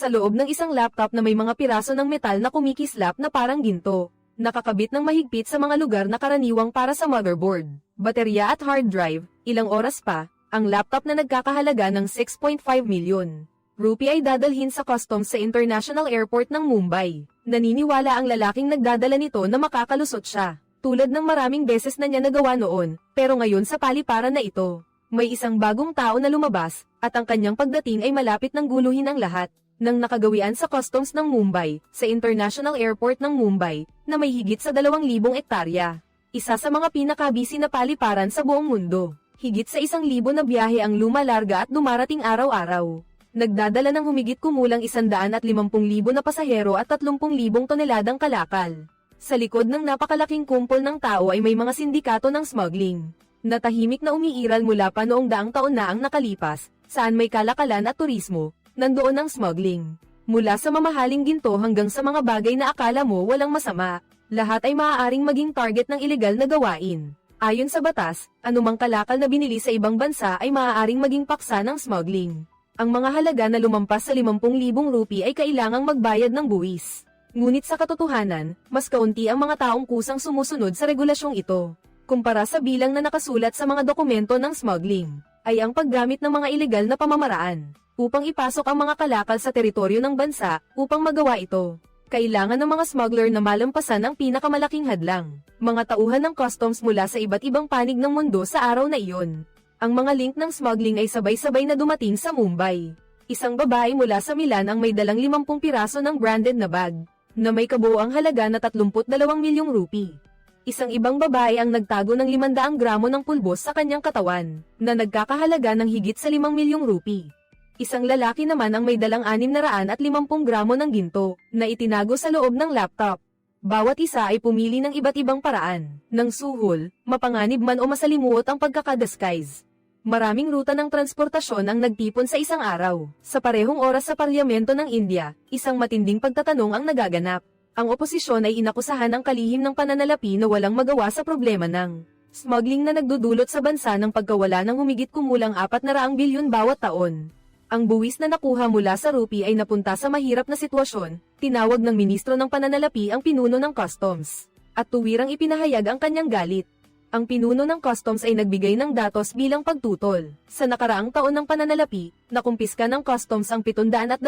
Sa loob ng isang laptop na may mga piraso ng metal na kumikislap na parang ginto. Nakakabit ng mahigpit sa mga lugar na karaniwang para sa motherboard, baterya at hard drive. Ilang oras pa, ang laptop na nagkakahalaga ng 6.5 milyon rupee ay dadalhin sa customs sa International Airport ng Mumbai. Naniniwala ang lalaking nagdadala nito na makakalusot siya, tulad ng maraming beses na niya nagawa noon, pero ngayon sa paliparan na ito, may isang bagong tao na lumabas, at ang kanyang pagdating ay malapit ng guluhin ang lahat. Nang nakagawian sa customs ng Mumbai, sa International Airport ng Mumbai, na may higit sa 2,000 ektarya. Isa sa mga pinakabisi na paliparan sa buong mundo. Higit sa 1,000 na biyahe ang lumalarga at dumarating araw-araw. Nagdadala ng humigit kumulang 150,000 na pasahero at 30,000 toneladang kalakal. Sa likod ng napakalaking kumpol ng tao ay may mga sindikato ng smuggling. Natahimik na umiiral mula pa noong daang taon na ang nakalipas, saan may kalakalan at turismo. Nandoon ang smuggling. Mula sa mamahaling ginto hanggang sa mga bagay na akala mo walang masama, lahat ay maaaring maging target ng ilegal na gawain. Ayon sa batas, anumang kalakal na binili sa ibang bansa ay maaaring maging paksa ng smuggling. Ang mga halaga na lumampas sa 50,000 rupee ay kailangang magbayad ng buwis. Ngunit sa katotohanan, mas kaunti ang mga taong kusang sumusunod sa regulasyong ito. Kumpara sa bilang na nakasulat sa mga dokumento ng smuggling, ay ang paggamit ng mga ilegal na pamamaraan upang ipasok ang mga kalakal sa teritoryo ng bansa. Upang magawa ito, kailangan ng mga smuggler na malampasan ang pinakamalaking hadlang, mga tauhan ng customs mula sa iba't ibang panig ng mundo sa araw na iyon. Ang mga link ng smuggling ay sabay-sabay na dumating sa Mumbai. Isang babae mula sa Milan ang may dalang 50 piraso ng branded na bag, na may kabuoang halaga na 32 milyong rupee. Isang ibang babae ang nagtago ng 500 gramo ng pulbos sa kanyang katawan, na nagkakahalaga ng higit sa 5 milyong rupee. Isang lalaki naman ang may dalang 650 gramo ng ginto, na itinago sa loob ng laptop. Bawat isa ay pumili ng iba't ibang paraan, ng suhol, mapanganib man o masalimuot ang pagkakadisguise. Maraming ruta ng transportasyon ang nagtipon sa isang araw. Sa parehong oras sa Parlamento ng India, isang matinding pagtatanong ang nagaganap. Ang oposisyon ay inakusahan ang kalihim ng pananalapi na walang magawa sa problema ng smuggling na nagdudulot sa bansa ng pagkawala ng humigit kumulang 400 bilyon bawat taon. Ang buwis na nakuha mula sa rupee ay napunta sa mahirap na sitwasyon. Tinawag ng ministro ng pananalapi ang pinuno ng customs, at tuwirang ipinahayag ang kanyang galit. Ang pinuno ng customs ay nagbigay ng datos bilang pagtutol. Sa nakaraang taon ng pananalapi, nakumpiska ng customs ang 722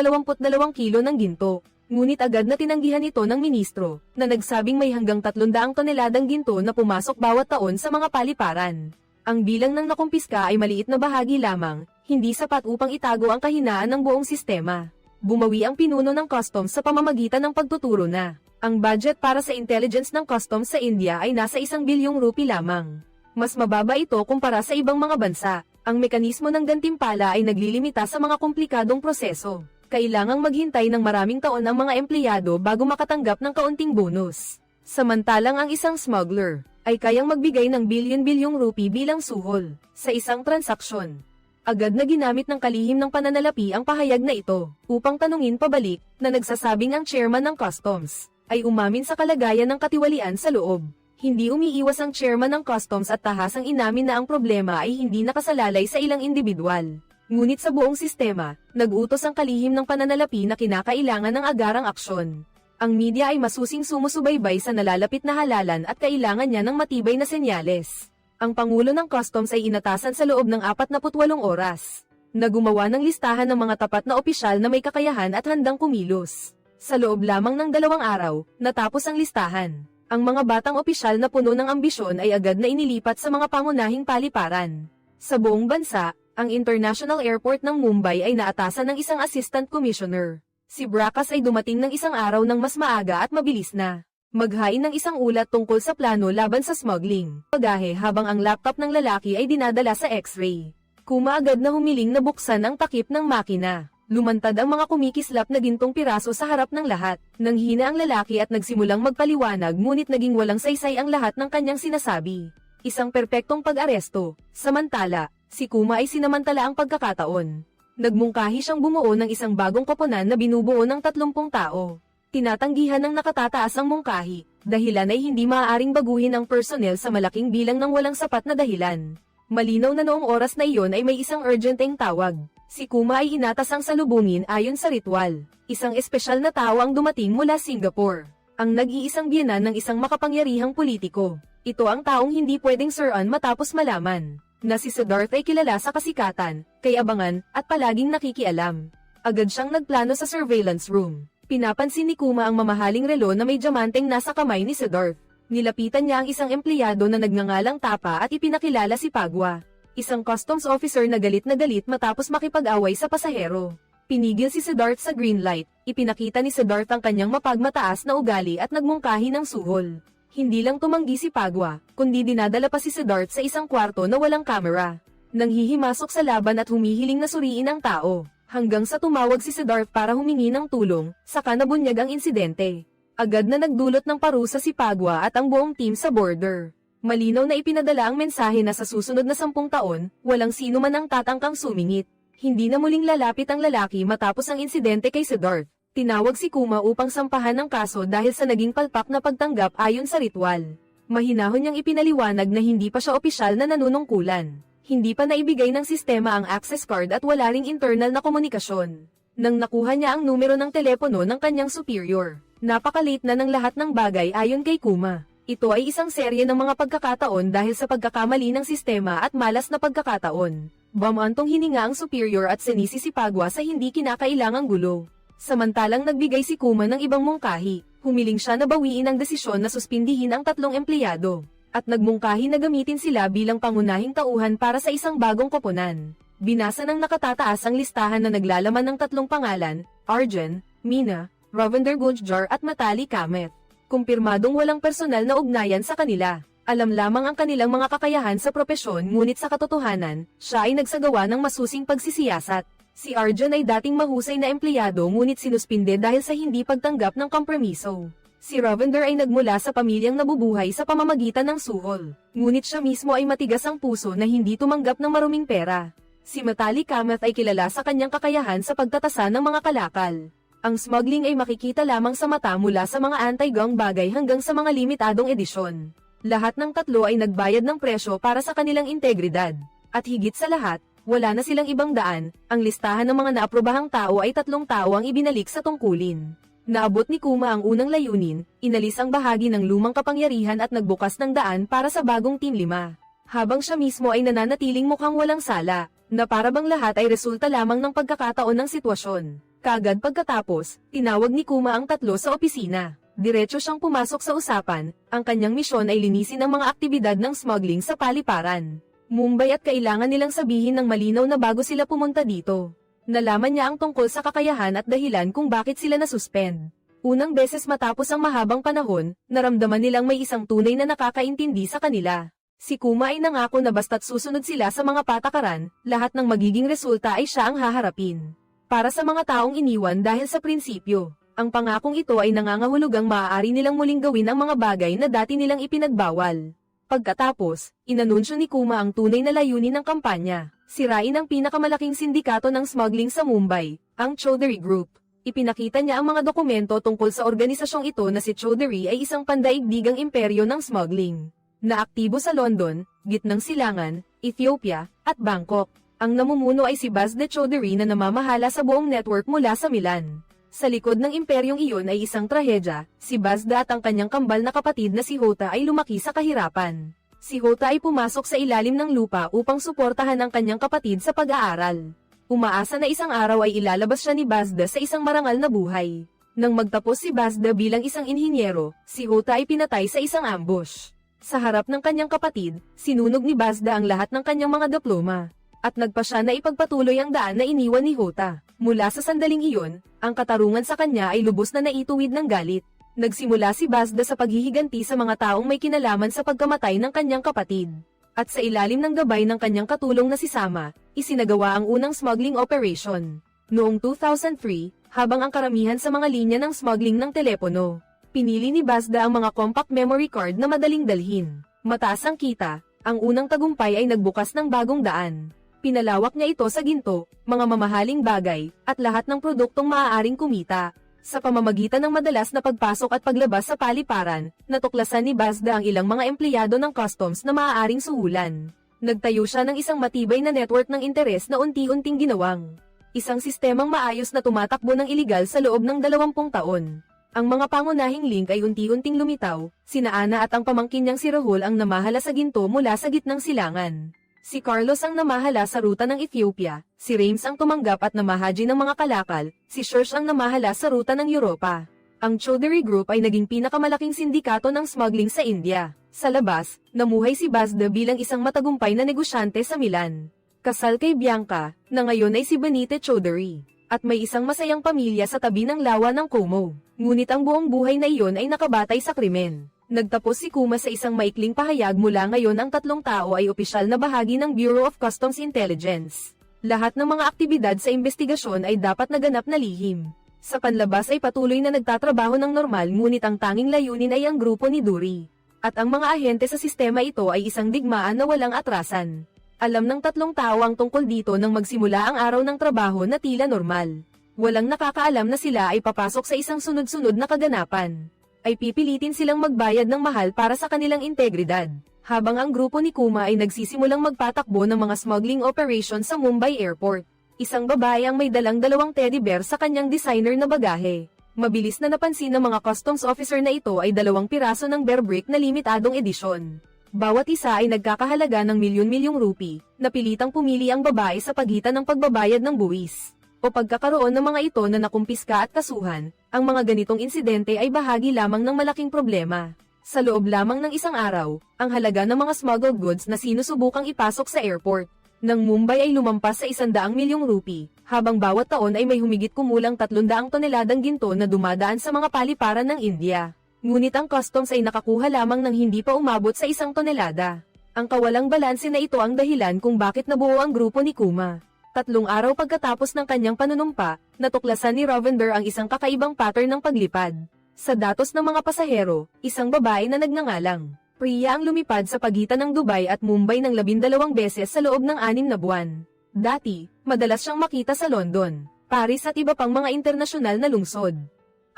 kilo ng ginto. Ngunit agad na tinanggihan ito ng ministro, na nagsabing may hanggang 300 toneladang ginto na pumasok bawat taon sa mga paliparan. Ang bilang ng nakumpiska ay maliit na bahagi lamang, hindi sapat upang itago ang kahinaan ng buong sistema. Bumawi ang pinuno ng customs sa pamamagitan ng pagtuturo na ang budget para sa intelligence ng customs sa India ay nasa 1 bilyong rupee lamang. Mas mababa ito kumpara sa ibang mga bansa. Ang mekanismo ng gantimpala ay naglilimita sa mga komplikadong proseso. Kailangang maghintay ng maraming taon ang mga empleyado bago makatanggap ng kaunting bonus. Samantalang ang isang smuggler ay kayang magbigay ng bilyon-bilyong rupee bilang suhol sa isang transaksyon. Agad na ginamit ng kalihim ng pananalapi ang pahayag na ito upang tanungin pabalik na nagsasabing ang chairman ng customs ay umamin sa kalagayan ng katiwalian sa loob. Hindi umiiwas ang chairman ng customs at tahasang inamin na ang problema ay hindi nakasalalay sa ilang individual. Ngunit sa buong sistema, nag-utos ang kalihim ng pananalapi na kinakailangan ng agarang aksyon. Ang media ay masusing sumusubaybay sa nalalapit na halalan at kailangan niya ng matibay na senyales. Ang Pangulo ng Customs ay inatasan sa loob ng 48 oras na gumawa ng listahan ng mga tapat na opisyal na may kakayahan at handang kumilos. Sa loob lamang ng 2 araw, natapos ang listahan. Ang mga batang opisyal na puno ng ambisyon ay agad na inilipat sa mga pangunahing paliparan. Sa buong bansa, ang International Airport ng Mumbai ay naatasan ng isang Assistant Commissioner. Si Brakas ay dumating ng isang araw ng mas maaga at mabilis na maghain ng isang ulat tungkol sa plano laban sa smuggling. Pagahe habang ang laptop ng lalaki ay dinadala sa X-ray. Kumaagad na humiling na buksan ang takip ng makina. Lumantad ang mga kumikislap na gintong piraso sa harap ng lahat. Nanghina ang lalaki at nagsimulang magpaliwanag ngunit naging walang saysay ang lahat ng kanyang sinasabi. Isang perpektong pag-aresto. Samantala, si Kuma ay sinamantala ang pagkakataon. Nagmungkahi siyang bumuo ng isang bagong koponan na binubuo ng 30 tao. Tinatanggihan ng nakatataas ang mungkahi, dahilan ay hindi maaaring baguhin ang personnel sa malaking bilang ng walang sapat na dahilan. Malinaw na noong oras na iyon ay may isang urgenteng tawag. Si Kuma ay inatasang salubungin ayon sa ritual. Isang espesyal na tao ang dumating mula Singapore. Ang nag-iisang biyenan ng isang makapangyarihang politiko. Ito ang taong hindi pwedeng suruan matapos malaman na si Siddharth ay kilala sa kasikatan, kay abangan, at palaging nakikialam. Agad siyang nagplano sa surveillance room. Pinapansin ni Kuma ang mamahaling relo na may diamanteng nasa kamay ni Siddharth. Nilapitan niya ang isang empleyado na nagngangalang Tapa at ipinakilala si Pagwa. Isang customs officer na galit matapos makipag-away sa pasahero. Pinigil si Siddharth sa green light, ipinakita ni Siddharth ang kanyang mapagmataas na ugali at nagmungkahi ng suhol. Hindi lang tumanggi si Pagwa, kundi dinadala pa si Siddharth sa isang kwarto na walang kamera. Nanghihimasok sa laban at humihiling na suriin ang tao, hanggang sa tumawag si Siddharth para humingi ng tulong, saka nabunyag ang insidente. Agad na nagdulot ng parusa si Pagwa at ang buong team sa border. Malinaw na ipinadala ang mensahe na sa susunod na 10 taon, walang sino man ang tatangkang sumingit. Hindi na muling lalapit ang lalaki matapos ang insidente kay Siddharth. Tinawag si Kuma upang sampahan ng kaso dahil sa naging palpak na pagtanggap ayon sa ritual. Mahinahon niyang ipinaliwanag na hindi pa siya opisyal na nanunungkulan. Hindi pa naibigay ng sistema ang access card at wala ring internal na komunikasyon. Nang nakuha niya ang numero ng telepono ng kanyang superior, napakalate na ng lahat ng bagay ayon kay Kuma. Ito ay isang serye ng mga pagkakataon dahil sa pagkakamali ng sistema at malas na pagkakataon. Bumantong hininga ang superior at sinisi si Pagwa sa hindi kinakailangang gulo. Samantalang nagbigay si Kuma ng ibang mungkahi, humiling siya na bawiin ang desisyon na suspindihin ang 3 empleyado, at nagmungkahi na gamitin sila bilang pangunahing tauhan para sa isang bagong koponan. Binasa ng nakatataas ang listahan na naglalaman ng 3 pangalan, Arjun, Mina, Ravender Gujjar at Matali Kamet. Kumpirmadong walang personal na ugnayan sa kanila. Alam lamang ang kanilang mga kakayahan sa propesyon ngunit sa katotohanan, siya ay nagsagawa ng masusing pagsisiyasat. Si Arjun ay dating mahusay na empleyado ngunit sinuspinde dahil sa hindi pagtanggap ng kompromiso. Si Ravender ay nagmula sa pamilyang nabubuhay sa pamamagitan ng suhol. Ngunit siya mismo ay matigas ang puso na hindi tumanggap ng maruming pera. Si Matali Kamath ay kilala sa kanyang kakayahan sa pagtatasa ng mga kalakal. Ang smuggling ay makikita lamang sa mata mula sa mga anti-gang bagay hanggang sa mga limitadong edisyon. Lahat ng 3 ay nagbayad ng presyo para sa kanilang integridad. At higit sa lahat, wala na silang ibang daan, ang listahan ng mga naaprobahang tao ay 3 tao ang ibinalik sa tungkulin. Naabot ni Kuma ang unang layunin, inalis ang bahagi ng lumang kapangyarihan at nagbukas ng daan para sa bagong Team 5. Habang siya mismo ay nananatiling mukhang walang sala, na para bang lahat ay resulta lamang ng pagkakataon ng sitwasyon. Kaagad pagkatapos, tinawag ni Kuma ang 3 sa opisina. Diretso siyang pumasok sa usapan, ang kanyang misyon ay linisin ang mga aktibidad ng smuggling sa paliparan. Mumbai at kailangan nilang sabihin ng malinaw na bago sila pumunta dito. Nalaman niya ang tungkol sa kakayahan at dahilan kung bakit sila nasuspend. Unang beses matapos ang mahabang panahon, naramdaman nilang may isang tunay na nakakaintindi sa kanila. Si Kuma ay nangako na basta't susunod sila sa mga patakaran, lahat ng magiging resulta ay siya ang haharapin. Para sa mga taong iniwan dahil sa prinsipyo, ang pangakong ito ay nangangahulugang maaari nilang muling gawin ang mga bagay na dati nilang ipinagbawal. Pagkatapos, inanunsyo ni Kuma ang tunay na layunin ng kampanya, sirain ang pinakamalaking sindikato ng smuggling sa Mumbai, ang Chaudhary Group. Ipinakita niya ang mga dokumento tungkol sa organisasyong ito na si Chaudhary ay isang pandaigdigang imperyo ng smuggling, na aktibo sa London, Gitnang Silangan, Ethiopia, at Bangkok. Ang namumuno ay si Bazde Chaudhary na namamahala sa buong network mula sa Milan. Sa likod ng imperyong iyon ay isang trahedya, si Bazda at ang kanyang kambal na kapatid na si Hota ay lumaki sa kahirapan. Si Hota ay pumasok sa ilalim ng lupa upang suportahan ang kanyang kapatid sa pag-aaral. Umaasa na isang araw ay ilalabas siya ni Bazda sa isang marangal na buhay. Nang magtapos si Bazda bilang isang inhinyero, si Hota ay pinatay sa isang ambush. Sa harap ng kanyang kapatid, sinunog ni Bazda ang lahat ng kanyang mga diploma. At nagpa siya na ipagpatuloy ang daan na iniwan ni Hota. Mula sa sandaling iyon, ang katarungan sa kanya ay lubos na naituwid ng galit. Nagsimula si Bazda sa paghihiganti sa mga taong may kinalaman sa pagkamatay ng kanyang kapatid. At sa ilalim ng gabay ng kanyang katulong na si Sama, isinagawa ang unang smuggling operation. Noong 2003, habang ang karamihan sa mga linya ng smuggling ng telepono, pinili ni Bazda ang mga compact memory card na madaling dalhin. Mataas ang kita, ang unang tagumpay ay nagbukas ng bagong daan. Pinalawak niya ito sa ginto, mga mamahaling bagay, at lahat ng produktong maaaring kumita. Sa pamamagitan ng madalas na pagpasok at paglabas sa paliparan, natuklasan ni Bazda ang ilang mga empleyado ng customs na maaaring suhulan. Nagtayo siya ng isang matibay na network ng interes na unti-unting ginawang isang sistemang maayos na tumatakbo ng iligal sa loob ng 20 taon. Ang mga pangunahing link ay unti-unting lumitaw, sina Ana at ang pamangkin niyang si Rahul ang namahala sa ginto mula sa gitnang silangan. Si Carlos ang namahala sa ruta ng Ethiopia, si Rames ang tumanggap at namahaji ng mga kalakal, si Shersh ang namahala sa ruta ng Europa. Ang Chaudhary Group ay naging pinakamalaking sindikato ng smuggling sa India. Sa labas, namuhay si Bazda bilang isang matagumpay na negosyante sa Milan. Kasal kay Bianca, na ngayon ay si Benite Chaudhary. At may isang masayang pamilya sa tabi ng lawa ng Como. Ngunit ang buong buhay na iyon ay nakabatay sa krimen. Nagtapos si Kuma sa isang maikling pahayag mula ngayon ang 3 tao ay opisyal na bahagi ng Bureau of Customs Intelligence. Lahat ng mga aktibidad sa investigasyon ay dapat naganap na lihim. Sa panlabas ay patuloy na nagtatrabaho ng normal ngunit ang tanging layunin ay ang grupo ni Duri. At ang mga ahente sa sistema ito ay isang digmaan na walang atrasan. Alam ng 3 tao ang tungkol dito nang magsimula ang araw ng trabaho na tila normal. Walang nakakaalam na sila ay papasok sa isang sunod-sunod na kaganapan. Ay pipilitin silang magbayad ng mahal para sa kanilang integridad, habang ang grupo ni Kuma ay nagsisimulang magpatakbo ng mga smuggling operation sa Mumbai Airport. Isang babae ang may dalang 2 teddy bear sa kanyang designer na bagahe. Mabilis na napansin ng mga customs officer na ito ay 2 piraso ng bear brick na limitadong edisyon. Bawat isa ay nagkakahalaga ng milyon-milyong rupi, napilitang pumili ang babae sa pagitan ng pagbabayad ng buwis o pagkakaroon ng mga ito na nakumpiska at kasuhan. Ang mga ganitong insidente ay bahagi lamang ng malaking problema. Sa loob lamang ng isang araw, ang halaga ng mga smuggled goods na sinusubukang ipasok sa airport ng Mumbai ay lumampas sa 100 milyong rupi, habang bawat taon ay may humigit kumulang 300 toneladang ginto na dumadaan sa mga paliparan ng India. Ngunit ang customs ay nakakuha lamang ng hindi pa umabot sa 1 tonelada. Ang kawalang balanse na ito ang dahilan kung bakit nabuo ang grupo ni Kuma. 3 araw pagkatapos ng kanyang panunumpa, natuklasan ni Ravender ang isang kakaibang pattern ng paglipad. Sa datos ng mga pasahero, isang babae na nagngangalang Priya ang lumipad sa pagitan ng Dubai at Mumbai ng 12 beses sa loob ng 6 na buwan. Dati, madalas siyang makita sa London, Paris at iba pang mga internasyonal na lungsod.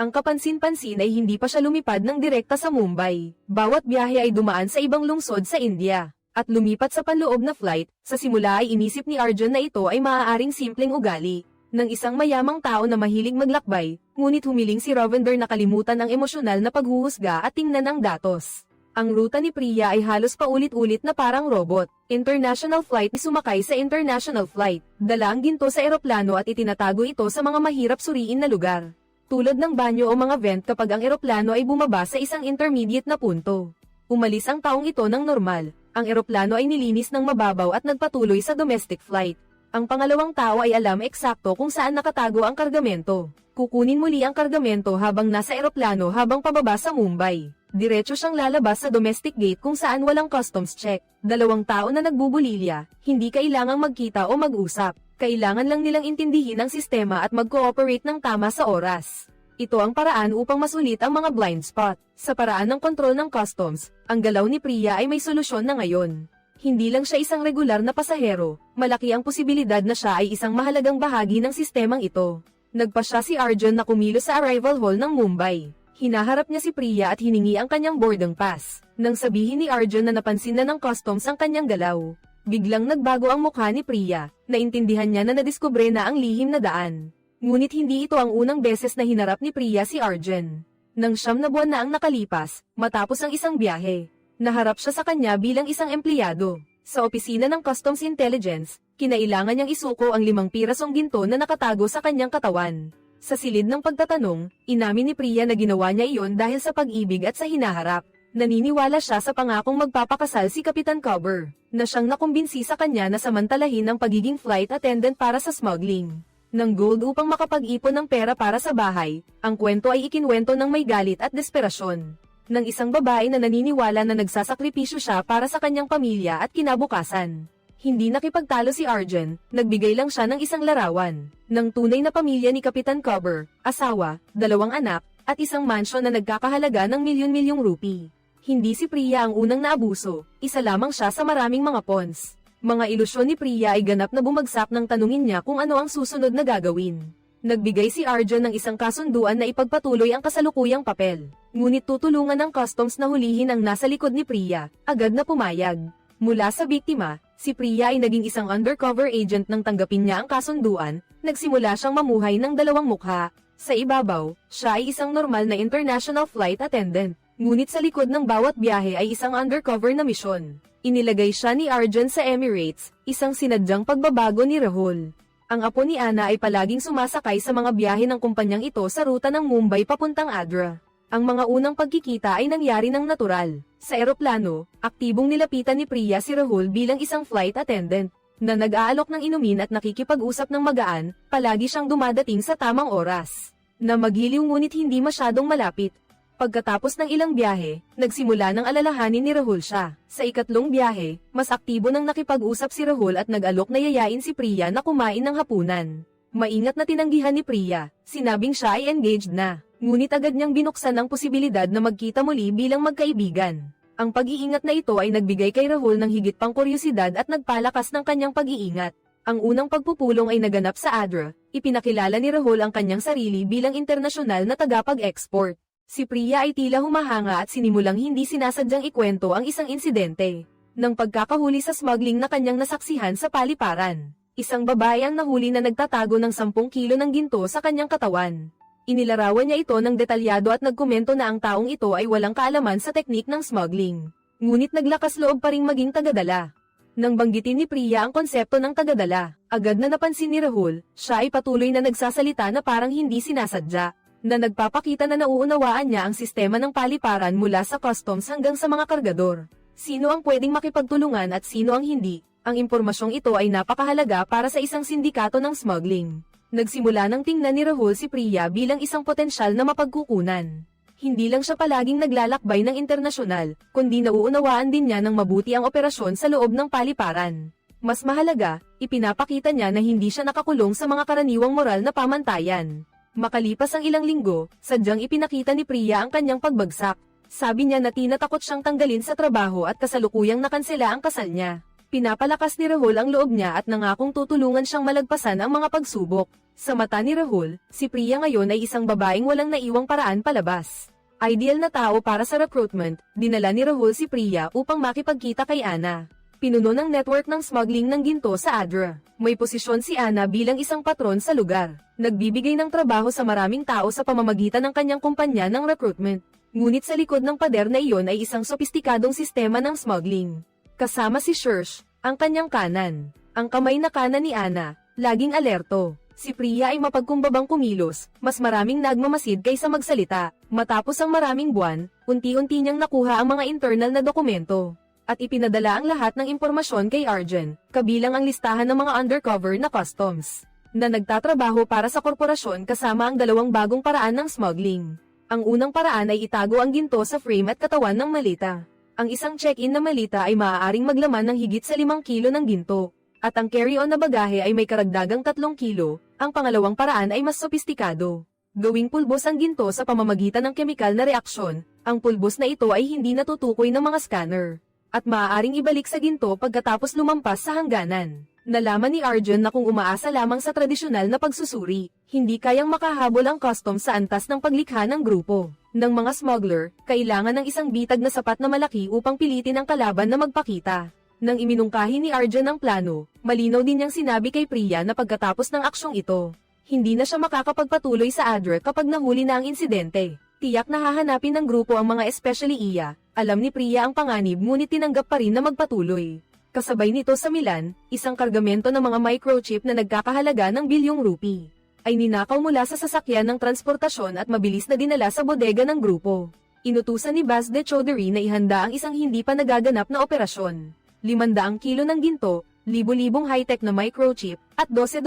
Ang kapansin-pansin ay hindi pa siya lumipad ng direkta sa Mumbai. Bawat biyahe ay dumaan sa ibang lungsod sa India. At lumipat sa panloob na flight. Sa simula ay inisip ni Arjun na ito ay maaaring simpleng ugali ng isang mayamang tao na mahilig maglakbay, ngunit humiling si Ravender na kalimutan ang emosyonal na paghuhusga at tingnan ang datos. Ang ruta ni Priya ay halos paulit-ulit na parang robot. International flight, sumakay sa international flight, dala ang ginto sa eroplano at itinatago ito sa mga mahirap suriin na lugar. Tulad ng banyo o mga vent kapag ang eroplano ay bumaba sa isang intermediate na punto. Umalis ang taong ito ng normal. Ang eroplano ay nilinis ng mababaw at nagpatuloy sa domestic flight. Ang pangalawang tao ay alam eksakto kung saan nakatago ang kargamento. Kukunin muli ang kargamento habang nasa eroplano habang pababa sa Mumbai. Diretso siyang lalabas sa domestic gate kung saan walang customs check. 2 tao na nagbubulilya, hindi kailangang magkita o mag-usap. Kailangan lang nilang intindihin ang sistema at mag-cooperate ng tama sa oras. Ito ang paraan upang masulit ang mga blind spot. Sa paraan ng kontrol ng customs, ang galaw ni Priya ay may solusyon na ngayon. Hindi lang siya isang regular na pasahero, malaki ang posibilidad na siya ay isang mahalagang bahagi ng sistemang ito. Nagpasya si Arjun na kumilos sa arrival hall ng Mumbai. Hinaharap niya si Priya at hiningi ang kanyang boarding pass. Nang sabihin ni Arjun na napansin na ng customs ang kanyang galaw, biglang nagbago ang mukha ni Priya. Naintindihan niya na nadiskubre na ang lihim na daan. Ngunit hindi ito ang unang beses na hinarap ni Priya si Arjun. Nang 9 na buwan na ang nakalipas, matapos ang isang biyahe, naharap siya sa kanya bilang isang empleyado. Sa opisina ng Customs Intelligence, kinailangan niyang isuko ang 5 pirasong ginto na nakatago sa kanyang katawan. Sa silid ng pagtatanong, inamin ni Priya na ginawa niya iyon dahil sa pag-ibig at sa hinaharap. Naniniwala siya sa pangakong magpapakasal si Kapitan Cover, na siyang nakumbinsi sa kanya na samantalahin ang pagiging flight attendant para sa smuggling ng gold upang makapag-ipon ng pera para sa bahay. Ang kwento ay ikinwento ng may galit at desperasyon ng isang babae na naniniwala na nagsasakripisyo siya para sa kanyang pamilya at kinabukasan. Hindi nakipagtalo si Arjun, nagbigay lang siya ng isang larawan ng tunay na pamilya ni Kapitan Cover, asawa, 2 anak, at isang mansyon na nagkakahalaga ng milyon-milyong rupi. Hindi si Priya ang unang naabuso, isa lamang siya sa maraming mga pawns. Mga ilusyon ni Priya ay ganap na bumagsak nang tanungin niya kung ano ang susunod na gagawin. Nagbigay si Arjun ng isang kasunduan na ipagpatuloy ang kasalukuyang papel. Ngunit tutulungan ng customs na hulihin ang nasa likod ni Priya, agad na pumayag. Mula sa biktima, Si Priya ay naging isang undercover agent nang tanggapin niya ang kasunduan, nagsimula siyang mamuhay ng dalawang mukha. Sa ibabaw, siya ay isang normal na international flight attendant. Ngunit sa likod ng bawat biyahe ay isang undercover na misyon. Inilagay siya ni Arjun sa Emirates, isang sinadyang pagbabago ni Rahul. Ang apo ni Anna ay palaging sumasakay sa mga biyahe ng kumpanyang ito sa ruta ng Mumbai papuntang Adra. Ang mga unang pagkikita ay nangyari ng natural. Sa eroplano, aktibong nilapitan ni Priya si Rahul bilang isang flight attendant, na nag-aalok ng inumin at nakikipag-usap ng magaan, palagi siyang dumadating sa tamang oras. Na maghiliw ngunit hindi masyadong malapit. Pagkatapos ng ilang biyahe, nagsimula ng alalahanin ni Rahul siya. Sa ikatlong biyahe, mas aktibo nang nakipag-usap si Rahul at nag-alok na yayain si Priya na kumain ng hapunan. Maingat na tinanggihan ni Priya, sinabing siya ay engaged na. Ngunit agad niyang binuksan ang posibilidad na magkita muli bilang magkaibigan. Ang pag-iingat na ito ay nagbigay kay Rahul ng higit pang kuryosidad at nagpalakas ng kanyang pag-iingat. Ang unang pagpupulong ay naganap sa Adra, ipinakilala ni Rahul ang kanyang sarili bilang internasyonal na tagapag-export. Si Priya ay tila humahanga at sinimulang hindi sinasadyang ikwento ang isang insidente. Nang pagkakahuli sa smuggling na kanyang nasaksihan sa paliparan. Isang babae ang nahuli na nagtatago ng 10 kilo ng ginto sa kanyang katawan. Inilarawan niya ito ng detalyado at nagkomento na ang taong ito ay walang kaalaman sa teknik ng smuggling. Ngunit naglakas loob pa ring maging tagadala. Nang banggitin ni Priya ang konsepto ng tagadala, agad na napansin ni Rahul, siya ay patuloy na nagsasalita na parang hindi sinasadya, na nagpapakita na nauunawaan niya ang sistema ng paliparan mula sa customs hanggang sa mga kargador. Sino ang pwedeng makipagtulungan at sino ang hindi? Ang impormasyong ito ay napakahalaga para sa isang sindikato ng smuggling. Nagsimula ng tingnan ni Rahul si Priya bilang isang potensyal na mapagkukunan. Hindi lang siya palaging naglalakbay ng internasyonal, kundi nauunawaan din niya ng mabuti ang operasyon sa loob ng paliparan. Mas mahalaga, ipinapakita niya na hindi siya nakakulong sa mga karaniwang moral na pamantayan. Makalipas ang ilang linggo, sadyang ipinakita ni Priya ang kanyang pagbagsak. Sabi niya na tinatakot siyang tanggalin sa trabaho at kasalukuyang nakansela ang kasal niya. Pinapalakas ni Rahul ang loob niya at nangakong tutulungan siyang malagpasan ang mga pagsubok. Sa mata ni Rahul, si Priya ngayon ay isang babaeng walang naiwang paraan palabas. Ideal na tao para sa recruitment, dinala ni Rahul si Priya upang makipagkita kay Anna. Pinuno ng network ng smuggling ng ginto sa Adra. May posisyon si Anna bilang isang patron sa lugar. Nagbibigay ng trabaho sa maraming tao sa pamamagitan ng kanyang kumpanya ng recruitment. Ngunit sa likod ng pader na iyon ay isang sopistikadong sistema ng smuggling. Kasama si Shirsh, ang kanyang kanan. Ang kamay na kanan ni Anna, laging alerto. Si Priya ay mapagkumbabang kumilos, mas maraming nagmamasid kaysa magsalita. Matapos ang maraming buwan, unti-unti niyang nakuha ang mga internal na dokumento. At ipinadala ang lahat ng impormasyon kay Arjun, kabilang ang listahan ng mga undercover na customs, na nagtatrabaho para sa korporasyon kasama ang dalawang bagong paraan ng smuggling. Ang unang paraan ay itago ang ginto sa frame at katawan ng malita. Ang isang check-in na malita ay maaaring maglaman ng higit sa 5 kilo ng ginto, at ang carry-on na bagahe ay may karagdagang 3 kilo. Ang pangalawang paraan ay mas sopistikado. Gawing pulbos ang ginto sa pamamagitan ng kemikal na reaksyon, ang pulbos na ito ay hindi natutukoy ng mga scanner, at maaaring ibalik sa ginto pagkatapos lumampas sa hangganan. Nalaman ni Arjun na kung umaasa lamang sa tradisyonal na pagsusuri, hindi kayang makahabol ang customs sa antas ng paglikha ng grupo ng mga smuggler, kailangan ng isang bitag na sapat na malaki upang pilitin ang kalaban na magpakita. Nang iminungkahi ni Arjun ang plano, malinaw din niyang sinabi kay Priya na pagkatapos ng aksyong ito, hindi na siya makakapagpatuloy sa Adra kapag nahuli na ang insidente. Tiyak na hahanapin ng grupo ang mga especially iya. Alam ni Priya ang panganib ngunit tinanggap pa rin na magpatuloy. Kasabay nito sa Milan, isang kargamento ng mga microchip na nagkakahalaga ng bilyong rupee ay ninakaw mula sa sasakyan ng transportasyon at mabilis na dinala sa bodega ng grupo. Inutusan ni Bas de Chaudhary na ihanda ang isang hindi pa nagaganap na operasyon. 500 kilo ng ginto, libo-libong high-tech na microchip, at 12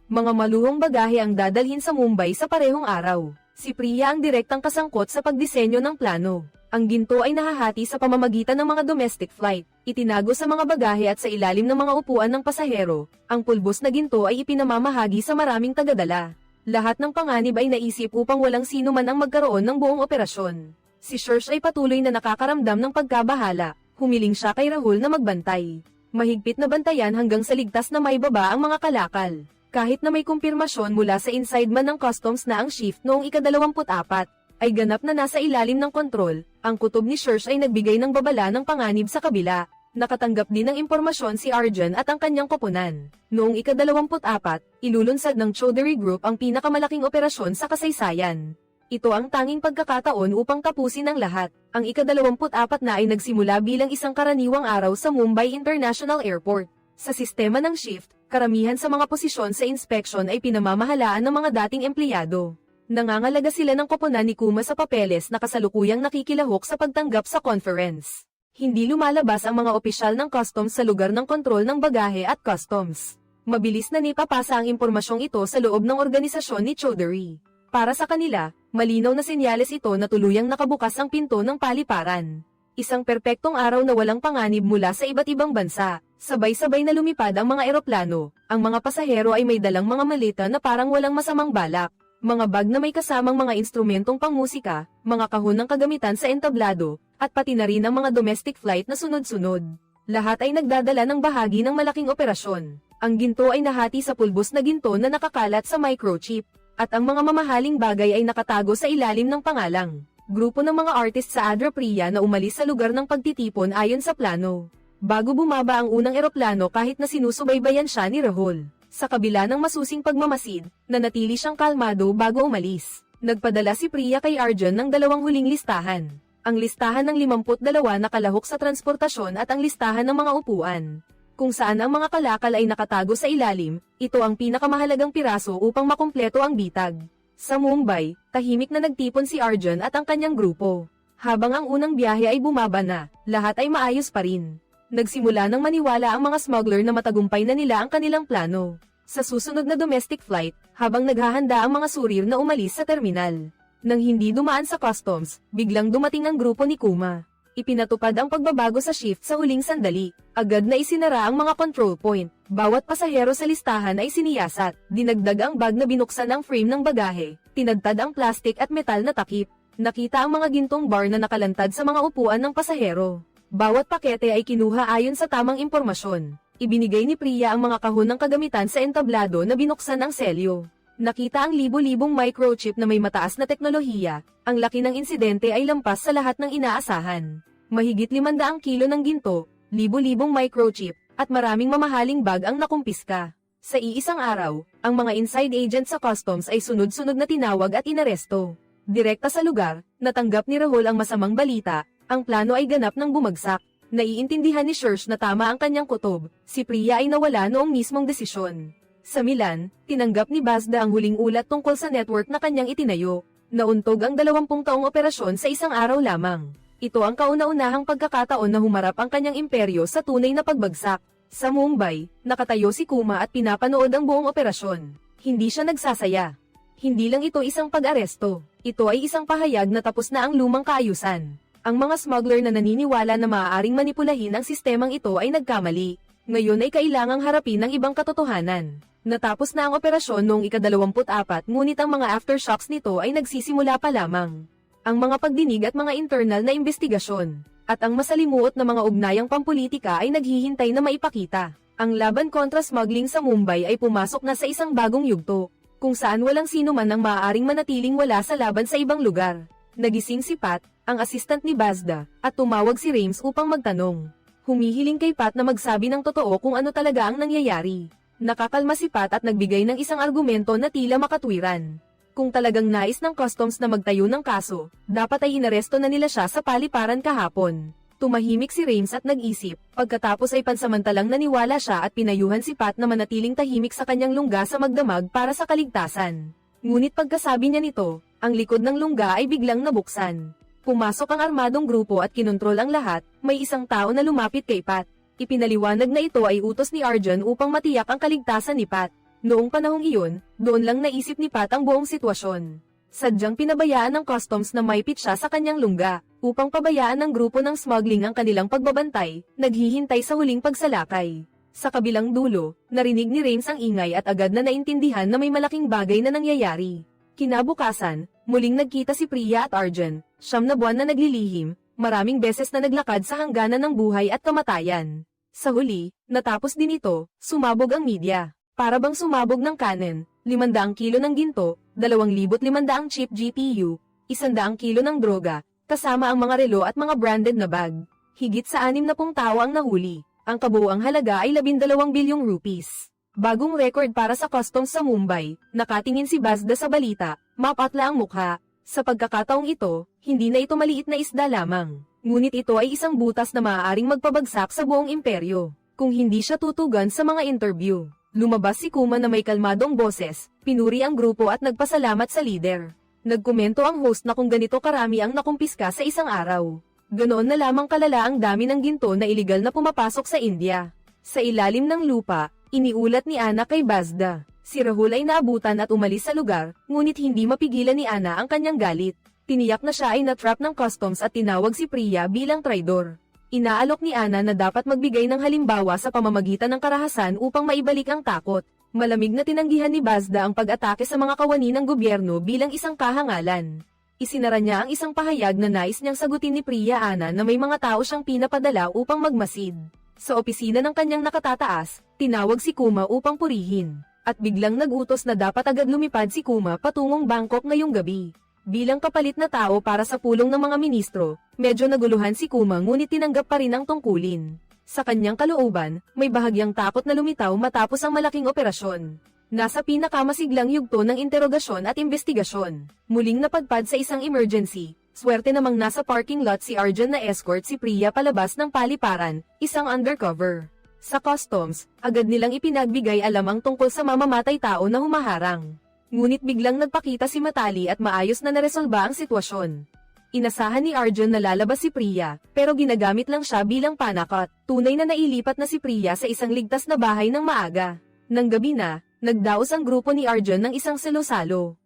mga maluhong bagahe ang dadalhin sa Mumbai sa parehong araw. Si Priya ang direktang kasangkot sa pagdisenyo ng plano. Ang ginto ay nahahati sa pamamagitan ng mga domestic flight, itinago sa mga bagahe at sa ilalim ng mga upuan ng pasahero. Ang pulbos na ginto ay ipinamamahagi sa maraming tagadala. Lahat ng panganib ay naisip upang walang sino man ang magkaroon ng buong operasyon. Si Shirsh ay patuloy na nakakaramdam ng pagkabahala. Humiling siya kay Rahul na magbantay. Mahigpit na bantayan hanggang sa ligtas na maibaba ang mga kalakal. Kahit na may kumpirmasyon mula sa inside man ng customs na ang shift noong ika-24 ay ganap na nasa ilalim ng kontrol, ang kutob ni Shirsh ay nagbigay ng babala ng panganib sa kabila. Nakatanggap din ng impormasyon si Arjun at ang kanyang koponan. Noong ika-24, ilulunsad ng Chaudhary Group ang pinakamalaking operasyon sa kasaysayan. Ito ang tanging pagkakataon upang tapusin ang lahat. Ang ika-24 na ay nagsimula bilang isang karaniwang araw sa Mumbai International Airport. Sa sistema ng shift, karamihan sa mga posisyon sa inspection ay pinamamahalaan ng mga dating empleyado. Nangangalaga sila ng koponan ni Kuma sa papeles na kasalukuyang nakikilahok sa pagtanggap sa conference. Hindi lumalabas ang mga opisyal ng customs sa lugar ng kontrol ng bagahe at customs. Mabilis na nipapasa ang impormasyong ito sa loob ng organisasyon ni Chaudhary. Para sa kanila, malinaw na senyales ito na tuluyang nakabukas ang pinto ng paliparan. Isang perpektong araw na walang panganib mula sa iba't ibang bansa. Sabay-sabay na lumipad ang mga eroplano. Ang mga pasahero ay may dalang mga maleta na parang walang masamang balak. Mga bag na may kasamang mga instrumentong pangmusika, mga kahon ng kagamitan sa entablado, at pati na rin ang mga domestic flight na sunod-sunod. Lahat ay nagdadala ng bahagi ng malaking operasyon. Ang ginto ay nahati sa pulbos na ginto na nakakalat sa microchip. At ang mga mamahaling bagay ay nakatago sa ilalim ng pangalang. Grupo ng mga artist sa Andhra Pradesh na umalis sa lugar ng pagtitipon ayon sa plano. Bago bumaba ang unang eroplano kahit na sinusubaybayan siya ni Rahul. Sa kabila ng masusing pagmamasid, nanatili siyang kalmado bago umalis. Nagpadala si Priya kay Arjun ng 2 huling listahan. Ang listahan ng 52 na kalahok sa transportasyon at ang listahan ng mga upuan. Kung saan ang mga kalakal ay nakatago sa ilalim, ito ang pinakamahalagang piraso upang makumpleto ang bitag. Sa Mumbai, tahimik na nagtipon si Arjun at ang kanyang grupo. Habang ang unang biyahe ay bumaba na, lahat ay maayos pa rin. Nagsimula ng maniwala ang mga smuggler na matagumpay na nila ang kanilang plano. Sa susunod na domestic flight, habang naghahanda ang mga surir na umalis sa terminal. Nang hindi dumaan sa customs, biglang dumating ang grupo ni Kuma. Ipinatupad ang pagbabago sa shift sa huling sandali. Agad na isinara ang mga control point. Bawat pasahero sa listahan ay siniyasat. Dinagdag ang bag na binuksan ang frame ng bagahe. Tinadtad ang plastic at metal na takip. Nakita ang mga gintong bar na nakalantad sa mga upuan ng pasahero. Bawat pakete ay kinuha ayon sa tamang impormasyon. Ibinigay ni Priya ang mga kahon ng kagamitan sa entablado na binuksan ng selyo. Nakita ang libo-libong microchip na may mataas na teknolohiya. Ang laki ng insidente ay lampas sa lahat ng inaasahan. Mahigit 500 kilo ng ginto, libo-libong microchip, at maraming mamahaling bag ang nakumpiska. Sa iisang araw, ang mga inside agent sa customs ay sunod-sunod na tinawag at inaresto. Direkta sa lugar, natanggap ni Rahul ang masamang balita, ang plano ay ganap ng bumagsak. Naiintindihan ni Shirsh na tama ang kanyang kutob, si Priya ay nawala noong mismong desisyon. Sa Milan, tinanggap ni Bazda ang huling ulat tungkol sa network na kanyang itinayo. Nauntog ang 20 taong operasyon sa isang araw lamang. Ito ang kauna-unahang pagkakataon na humarap ang kanyang imperyo sa tunay na pagbagsak. Sa Mumbai, nakatayo si Kuma at pinapanood ang buong operasyon. Hindi siya nagsasaya. Hindi lang ito isang pag-aresto. Ito ay isang pahayag na tapos na ang lumang kaayusan. Ang mga smuggler na naniniwala na maaaring manipulahin ang sistemang ito ay nagkamali. Ngayon ay kailangang harapin ng ibang katotohanan. Natapos na ang operasyon noong ika-24, ngunit ang mga aftershocks nito ay nagsisimula pa lamang. Ang mga pagdinig at mga internal na investigasyon, at ang masalimuot na mga ugnayang pampolitika ay naghihintay na maipakita. Ang laban kontra smuggling sa Mumbai ay pumasok na sa isang bagong yugto, kung saan walang sino man ang maaaring manatiling wala sa laban sa ibang lugar. Nagising si Pat, ang assistant ni Bazda, at tumawag si Rames upang magtanong. Humihiling kay Pat na magsabi ng totoo kung ano talaga ang nangyayari. Nakakalma si Pat at nagbigay ng isang argumento na tila makatwiran. Kung talagang nais ng customs na magtayo ng kaso, dapat ay inaresto na nila siya sa paliparan kahapon. Tumahimik si Rames at nag-isip, pagkatapos ay pansamantalang naniwala siya at pinayuhan si Pat na manatiling tahimik sa kanyang lungga sa magdamag para sa kaligtasan. Ngunit pagkasabi niya nito, ang likod ng lungga ay biglang nabuksan. Pumasok ang armadong grupo at kinontrol ang lahat, may isang tao na lumapit kay Pat. Ipinaliwanag na ito ay utos ni Arjun upang matiyak ang kaligtasan ni Pat. Noong panahong iyon, doon lang naisip ni Pat ang buong sitwasyon. Sadyang pinabayaan ng customs na maipit siya sa kanyang lungga, upang pabayaan ng grupo ng smuggling ang kanilang pagbabantay, naghihintay sa huling pagsalakay. Sa kabilang dulo, narinig ni Rames ang ingay at agad na naintindihan na may malaking bagay na nangyayari. Kinabukasan, muling nagkita si Priya at Arjun, 9 na buwan na naglilihim, maraming beses na naglakad sa hangganan ng buhay at kamatayan. Sa huli, natapos din ito, sumabog ang media. Para bang sumabog ng kanin, 500 kilo ng ginto, 2,500 chip GPU, 100 kilo ng droga, kasama ang mga relo at mga branded na bag. Higit sa 60 tao ang nahuli. Ang kabuuang halaga ay 12 bilyong rupees. Bagong record para sa customs sa Mumbai. Nakatingin si Bazda sa balita, mapatla ang mukha. Sa pagkakataong ito, hindi na ito maliit na isda lamang. Ngunit ito ay isang butas na maaaring magpabagsak sa buong imperyo. Kung hindi siya tutugan sa mga interview. Lumabas si Kuma na may kalmadong boses, pinuri ang grupo at nagpasalamat sa leader. Nagkomento ang host na kung ganito karami ang nakumpiska sa isang araw. Ganoon na lamang kalala ang dami ng ginto na iligal na pumapasok sa India. Sa ilalim ng lupa, iniulat ni Ana kay Bazda. Si Rahul ay naabutan at umalis sa lugar, ngunit hindi mapigilan ni Ana ang kanyang galit. Tiniyak na siya ay natrap ng customs at tinawag si Priya bilang traidor. Inaalok ni Ana na dapat magbigay ng halimbawa sa pamamagitan ng karahasan upang maibalik ang takot. Malamig na tinanggihan ni Bazda ang pag-atake sa mga kawani ng gobyerno bilang isang kahangalan. Isinara niya ang isang pahayag na nais niyang sagutin ni Priya Ana na may mga tao siyang pinapadala upang magmasid. Sa opisina ng kanyang nakatataas, tinawag si Kuma upang purihin. At biglang nag-utos na dapat agad lumipad si Kuma patungong Bangkok ngayong gabi. Bilang kapalit na tao para sa pulong ng mga ministro, medyo naguluhan si Kuma ngunit tinanggap pa rin ang tungkulin. Sa kanyang kalooban, may bahagyang takot na lumitaw matapos ang malaking operasyon. Nasa pinakamasiglang yugto ng interogasyon at investigasyon. Muling napadpad sa isang emergency. Swerte namang nasa parking lot si Arjun na escort si Priya palabas ng paliparan, isang undercover. Sa customs, agad nilang ipinagbigay alam ang tungkol sa mamamatay tao na humaharang. Ngunit biglang nagpakita si Matali at maayos na naresolba ang sitwasyon. Inasahan ni Arjun na lalabas si Priya, pero ginagamit lang siya bilang panakot. Tunay na nailipat na si Priya sa isang ligtas na bahay ng maaga. Nang gabi na, nagdaos ang grupo ni Arjun ng isang salo-salo.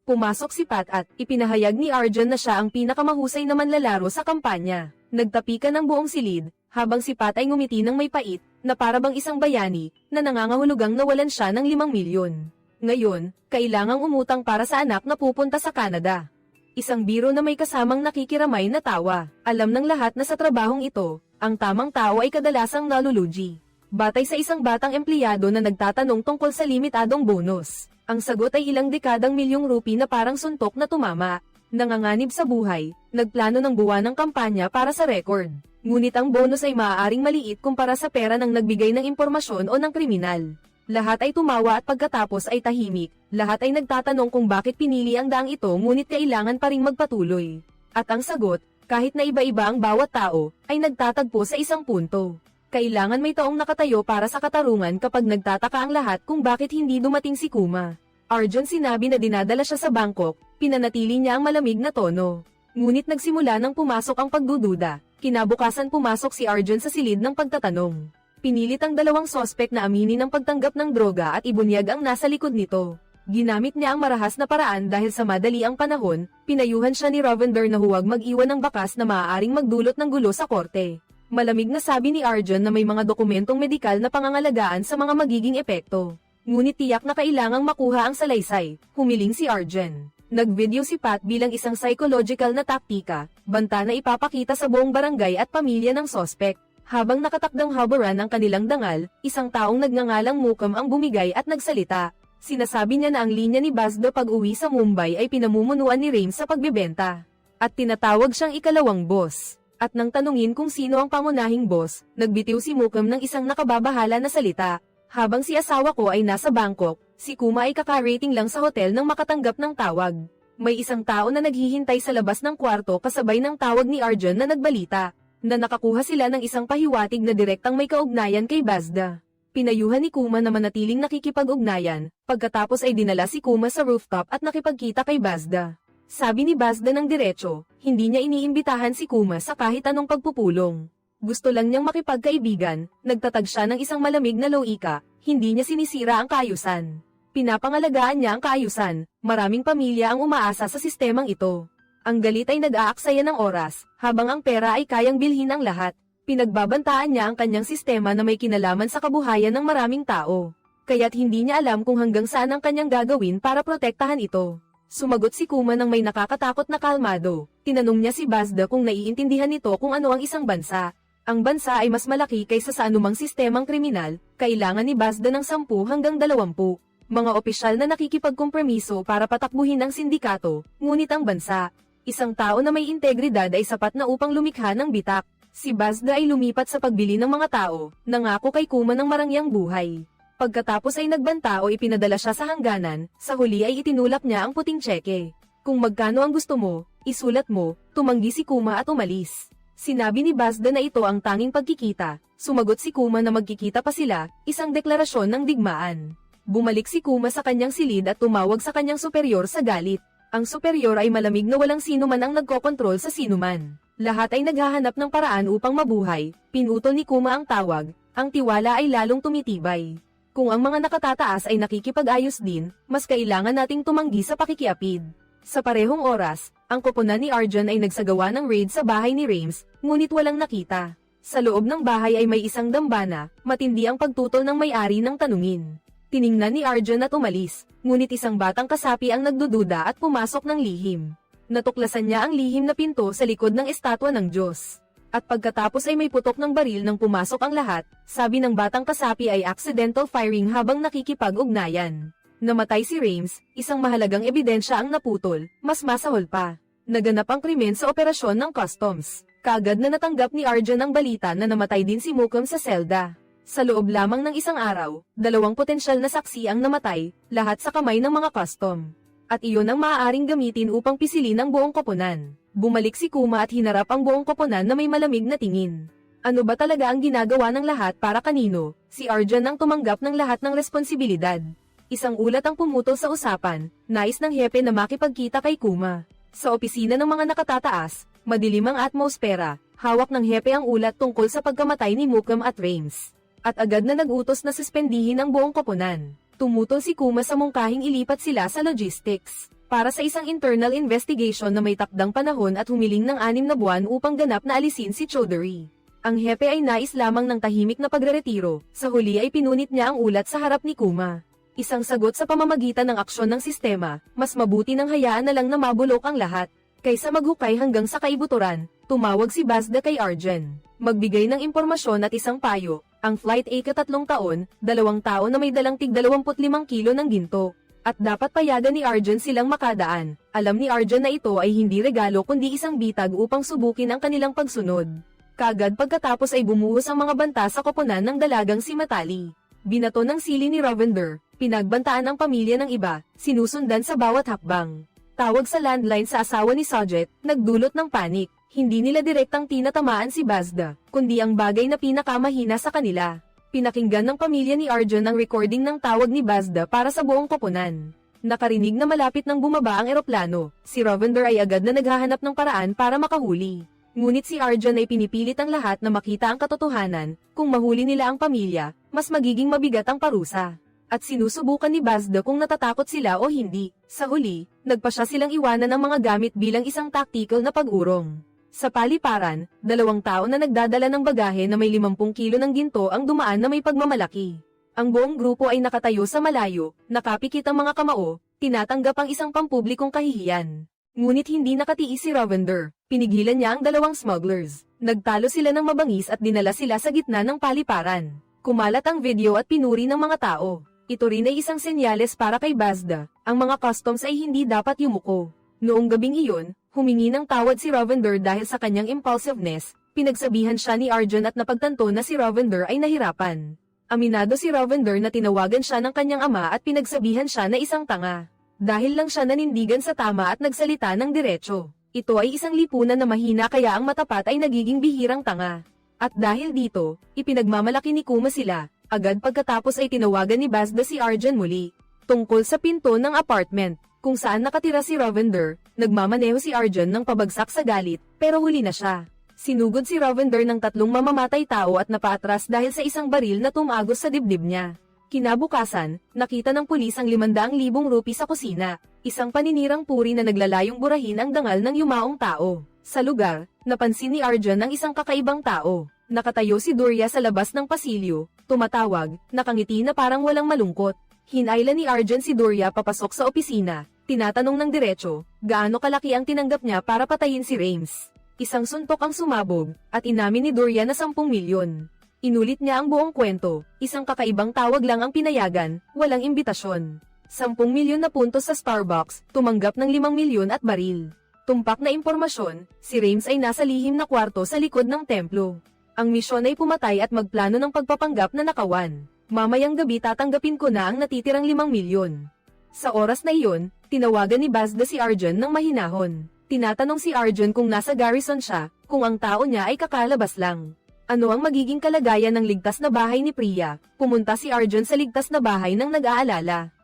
Pumasok si Pat at ipinahayag ni Arjun na siya ang pinakamahusay na manlalaro sa kampanya. Nagtapikan ng buong silid, habang si Pat ay ngumiti ng may pait, na parabang isang bayani, na nangangahulugang nawalan siya ng 5 milyon. Ngayon, kailangang umutang para sa anak na pupunta sa Canada. Isang biro na may kasamang nakikiramay na tawa. Alam ng lahat na sa trabahong ito, ang tamang tao ay kadalasang nalulugi. Batay sa isang batang empleyado na nagtatanong tungkol sa limitadong bonus. Ang sagot ay ilang dekadang milyong rupi na parang suntok na tumama. Nanganganib sa buhay, nagplano ng buwan ng kampanya para sa record. Ngunit ang bonus ay maaaring maliit kumpara sa pera ng nagbigay ng impormasyon o ng kriminal. Lahat ay tumawa at pagkatapos ay tahimik. Lahat ay nagtatanong kung bakit pinili ang daang ito ngunit kailangan pa ring magpatuloy. At ang sagot, kahit na iba-iba ang bawat tao, ay nagtatagpo sa isang punto. Kailangan may taong nakatayo para sa katarungan kapag nagtataka ang lahat kung bakit hindi dumating si Kuma. Arjun sinabi na dinadala siya sa Bangkok, pinanatili niya ang malamig na tono. Ngunit nagsimula nang pumasok ang pagdududa. Kinabukasan pumasok si Arjun sa silid ng pagtatanong. Pinilit ang dalawang sospek na aminin ang pagtanggap ng droga at ibunyag ang nasa likod nito. Ginamit niya ang marahas na paraan dahil sa madali ang panahon, pinayuhan siya ni Ravender na huwag mag-iwan ng bakas na maaaring magdulot ng gulo sa korte. Malamig na sabi ni Arjun na may mga dokumentong medikal na pangangalagaan sa mga magiging epekto. Ngunit tiyak na kailangang makuha ang salaysay, humiling si Arjun. Nag-video si Pat bilang isang psychological na taktika, banta na ipapakita sa buong barangay at pamilya ng sospek. Habang nakatakdang habaran ang kanilang dangal, isang taong nagngangalang Mukam ang bumigay at nagsalita. Sinasabi niya na ang linya ni Bazda pag-uwi sa Mumbai ay pinamumunuan ni Rames sa pagbebenta. At tinatawag siyang ikalawang boss. At nang tanungin kung sino ang pangunahing boss, nagbitiw si Mukam ng isang nakababahala na salita. Habang si asawa ko ay nasa Bangkok, si Kuma ay kakarating lang sa hotel nang makatanggap ng tawag. May isang tao na naghihintay sa labas ng kwarto kasabay ng tawag ni Arjun na nagbalita. Na nakakuha sila ng isang pahiwatig na direktang may kaugnayan kay Bazda. Pinayuhan ni Kuma na manatiling nakikipag-ugnayan, pagkatapos ay dinala si Kuma sa rooftop at nakipagkita kay Bazda. Sabi ni Bazda ng diretso, hindi niya iniimbitahan si Kuma sa kahit anong pagpupulong. Gusto lang niyang makipagkaibigan, nagtatag siya ng isang malamig na loika, hindi niya sinisira ang kaayusan. Pinapangalagaan niya ang kaayusan, maraming pamilya ang umaasa sa sistemang ito. Ang galit ay nag-aaksaya ng oras, habang ang pera ay kayang bilhin ang lahat. Pinagbabantaan niya ang kanyang sistema na may kinalaman sa kabuhayan ng maraming tao. Kaya't hindi niya alam kung hanggang saan ang kanyang gagawin para protektahan ito. Sumagot si Kuma ng may nakakatakot na kalmado. Tinanong niya si Bazda kung naiintindihan nito kung ano ang isang bansa. Ang bansa ay mas malaki kaysa sa anumang sistemang kriminal, kailangan ni Bazda ng 10 hanggang 20. Mga opisyal na nakikipagkompromiso para patakbuhin ang sindikato, ngunit ang bansa. Isang tao na may integridad ay sapat na upang lumikha ng bitak. Si Bazda ay lumipat sa pagbili ng mga tao, nangako kay Kuma ng marangyang buhay. Pagkatapos ay nagbanta o ipinadala siya sa hangganan, sa huli ay itinulak niya ang puting tseke. Kung magkano ang gusto mo, isulat mo, tumanggi si Kuma at umalis. Sinabi ni Bazda na ito ang tanging pagkikita, sumagot si Kuma na magkikita pa sila, isang deklarasyon ng digmaan. Bumalik si Kuma sa kanyang silid at tumawag sa kanyang superior sa galit. Ang superior ay malamig na walang sino man ang nagkokontrol sa sino man. Lahat ay naghahanap ng paraan upang mabuhay, pinutol ni Kuma ang tawag, ang tiwala ay lalong tumitibay. Kung ang mga nakatataas ay nakikipag-ayos din, mas kailangan nating tumanggi sa pakikiapid. Sa parehong oras, ang koponan ni Arjun ay nagsagawa ng raid sa bahay ni Rames, ngunit walang nakita. Sa loob ng bahay ay may isang dambana, matindi ang pagtutol ng may-ari ng tanungin. Tiningnan ni Arjun at umalis, ngunit isang batang kasapi ang nagdududa at pumasok ng lihim. Natuklasan niya ang lihim na pinto sa likod ng estatwa ng Diyos. At pagkatapos ay may putok ng baril nang pumasok ang lahat, sabi ng batang kasapi ay accidental firing habang nakikipag-ugnayan. Namatay si Rames, isang mahalagang ebidensya ang naputol, mas masahol pa. Naganap ang krimen sa operasyon ng customs. Kaagad na natanggap ni Arjun ang balita na namatay din si Mukum sa selda. Sa loob lamang ng isang araw, 2 potensyal na saksi ang namatay, lahat sa kamay ng mga custom. At iyon ang maaaring gamitin upang pisilin ang buong koponan. Bumalik si Kuma at hinarap ang buong koponan na may malamig na tingin. Ano ba talaga ang ginagawa ng lahat para kanino? Si Arjun ang tumanggap ng lahat ng responsibilidad. Isang ulat ang pumutol sa usapan, nais ng hepe na makipagkita kay Kuma. Sa opisina ng mga nakatataas, madilim ang atmosfera, hawak ng hepe ang ulat tungkol sa pagkamatay ni Mukum at Rames. At agad na nag-utos na suspendihin ang buong koponan. Tumutol si Kuma sa mungkahing ilipat sila sa logistics, para sa isang internal investigation na may takdang panahon at humiling ng 6 na buwan upang ganap na alisin si Chowdhury. Ang hepe ay nais lamang ng tahimik na pagreretiro, sa huli ay pinunit niya ang ulat sa harap ni Kuma. Isang sagot sa pamamagitan ng aksyon ng sistema, mas mabuti nang hayaan na lang na mabulok ang lahat. Kaysa maghukay hanggang sa kaibuturan, tumawag si Bazda kay Arjun. Magbigay ng impormasyon at isang payo. Ang flight ay 3 taon, 2 tao na may dalang tig 25 kilo ng ginto. At dapat payagan ni Arjun silang makadaan. Alam ni Arjun na ito ay hindi regalo kundi isang bitag upang subukin ang kanilang pagsunod. Kaagad pagkatapos ay bumuhos ang mga banta sa koponan ng dalagang si Matali. Binato ng sili ni Ravender, pinagbantaan ang pamilya ng iba, sinusundan sa bawat hakbang. Tawag sa landline sa asawa ni Sajet, nagdulot ng panik. Hindi nila direktang tinatamaan si Bazda, kundi ang bagay na pinakamahina sa kanila. Pinakinggan ng pamilya ni Arjun ang recording ng tawag ni Bazda para sa buong koponan. Nakarinig na malapit nang bumaba ang eroplano, si Ravender ay agad na naghahanap ng paraan para makahuli. Ngunit si Arjun ay pinipilit ang lahat na makita ang katotohanan, kung mahuli nila ang pamilya, mas magiging mabigat ang parusa. At sinusubukan ni Bazda kung natatakot sila o hindi. Sa huli, nagpasya silang iwanan ang mga gamit bilang isang tactical na pag-urong. Sa paliparan, 2 tao na nagdadala ng bagahe na may 50 kilo ng ginto ang dumaan na may pagmamalaki. Ang buong grupo ay nakatayo sa malayo, nakapikit ang mga kamao, tinatanggap ang isang pampublikong kahihiyan. Ngunit hindi nakatiis si Ravender, pinigilan niya ang 2 smugglers. Nagtalo sila ng mabangis at dinala sila sa gitna ng paliparan. Kumalat ang video at pinuri ng mga tao. Ito rin ay isang senyales para kay Bazda, ang mga customs ay hindi dapat yumuko. Noong gabing iyon, humingi ng tawad si Ravender dahil sa kanyang impulsiveness, pinagsabihan siya ni Arjun at napagtanto na si Ravender ay nahirapan. Aminado si Ravender na tinawagan siya ng kanyang ama at pinagsabihan siya na isang tanga. Dahil lang siya nanindigan sa tama at nagsalita ng diretso. Ito ay isang lipunan na mahina kaya ang matapat ay nagiging bihirang tanga. At dahil dito, ipinagmamalaki ni Kuma sila. Agad pagkatapos ay tinawagan ni Bazda si Arjun muli. Tungkol sa pinto ng apartment, kung saan nakatira si Ravender, nagmamaneho si Arjun ng pabagsak sa galit, pero huli na siya. Sinugod si Ravender ng 3 mamamatay tao at napaatras dahil sa isang baril na tumagos sa dibdib niya. Kinabukasan, nakita ng pulis ang 500,000 rupi sa kusina, isang paninirang puri na naglalayong burahin ang dangal ng yumaong tao. Sa lugar, napansin ni Arjun ang isang kakaibang tao. Nakatayo si Durya sa labas ng pasilyo, tumatawag, nakangiti na parang walang malungkot. Hinayla ni Arjun si Durya papasok sa opisina, tinatanong ng diretso, gaano kalaki ang tinanggap niya para patayin si Rames. Isang suntok ang sumabog, at inamin ni Durya na 10 milyon. Inulit niya ang buong kwento, isang kakaibang tawag lang ang pinayagan, walang imbitasyon. 10 milyon na puntos sa Starbucks, tumanggap ng 5 milyon at baril. Tumpak na impormasyon, si Rames ay nasa lihim na kwarto sa likod ng templo. Ang misyon ay pumatay at magplano ng pagpapanggap na nakawan. Mamayang gabi tatanggapin ko na ang natitirang 5 milyon. Sa oras na iyon, tinawagan ni Bazda si Arjun ng mahinahon. Tinatanong si Arjun kung nasa garrison siya, kung ang tao niya ay kakalabas lang. Ano ang magiging kalagayan ng ligtas na bahay ni Priya? Pumunta si Arjun sa ligtas na bahay ng nag-aalala.